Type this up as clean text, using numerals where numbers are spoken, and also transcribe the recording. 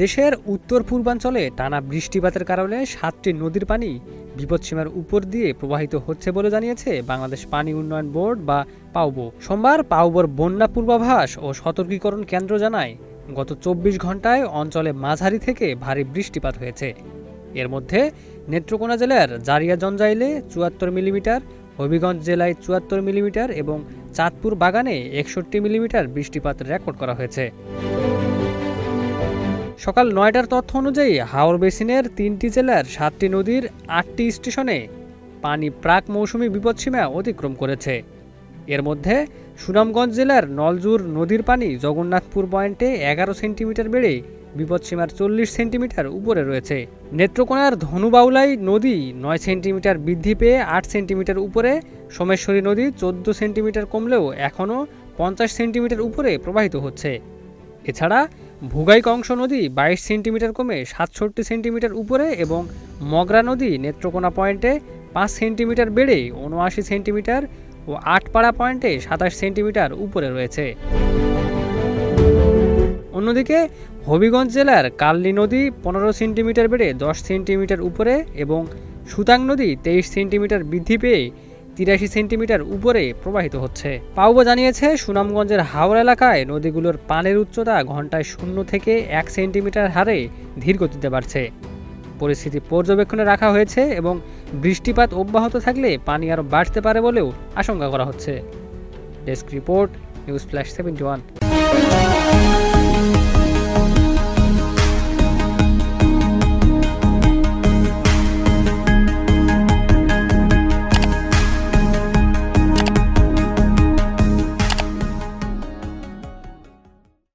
দেশের উত্তর পূর্বাঞ্চলে টানা বৃষ্টিপাতের কারণে 7টি নদীর পানি বিপদসীমার উপর দিয়ে প্রবাহিত হচ্ছে বলে জানিয়েছে বাংলাদেশ পানি উন্নয়ন বোর্ড বা পাউবো। সোমবার পাউবোর বন্যা পূর্বাভাস ও সতর্কীকরণ কেন্দ্র জানায়, গত 24 ঘন্টায় অঞ্চলে মাঝারি থেকে ভারী বৃষ্টিপাত হয়েছে। এর মধ্যে নেত্রকোনা জেলার জারিয়া জঞ্জাইলে 74 মিলিমিটার, হবিগঞ্জ জেলায় 74 মিলিমিটার এবং চাঁদপুর বাগানে 61 মিলিমিটার বৃষ্টিপাত রেকর্ড করা হয়েছে। সকাল 9টার তথ্য অনুযায়ী হাওর বেসিনের 3টি জেলার 7টি নদীর 8টি স্টেশনে পানি প্রাক মৌসুমি বিপদসীমা অতিক্রম করেছে। এর মধ্যে সুনামগঞ্জ জেলার নলজুর নদীর পানি জগন্নাথপুর পয়েন্টে 11 সেন্টিমিটার বেড়ে বিপদসীমার 40 সেন্টিমিটার উপরে রয়েছে। নেত্রকোনার ধনুবাউলাই নদী 9 সেন্টিমিটার বৃদ্ধি পেয়ে 8 সেন্টিমিটার উপরে, সোমেশ্বরী নদী 14 সেন্টিমিটার কমলেও এখনও 50 সেন্টিমিটার উপরে প্রবাহিত হচ্ছে। এছাড়া ভুগাইকংস নদী 22 সেন্টিমিটার কমে 67 সেন্টিমিটার উপরে এবং মগরা নদী নেত্রকোনা পয়েন্টে 5 সেন্টিমিটার বেড়ে 79 সেন্টিমিটার ও আটপাড়া পয়েন্টে 27 সেন্টিমিটার উপরে রয়েছে। অন্যদিকে হবিগঞ্জ জেলার কাল্লি নদী 15 সেন্টিমিটার বেড়ে 10 সেন্টিমিটার উপরে এবং সুতাং নদী 23 সেন্টিমিটার বৃদ্ধি পেয়ে 83 সেন্টিমিটার উপরে প্রবাহিত হচ্ছে। পাউবো জানিয়েছে, সুনামগঞ্জের হাওর এলাকায় নদীগুলোর পানির উচ্চতা ঘন্টায় 0 থেকে 1 সেন্টিমিটার হারে ধীর গতিতে বাড়ছে। পরিস্থিতি পর্যবেক্ষণে রাখা হয়েছে এবং বৃষ্টিপাত অব্যাহত থাকলে পানি আরও বাড়তে পারে বলেও আশঙ্কা করা হচ্ছে। Desk report, news flash 71।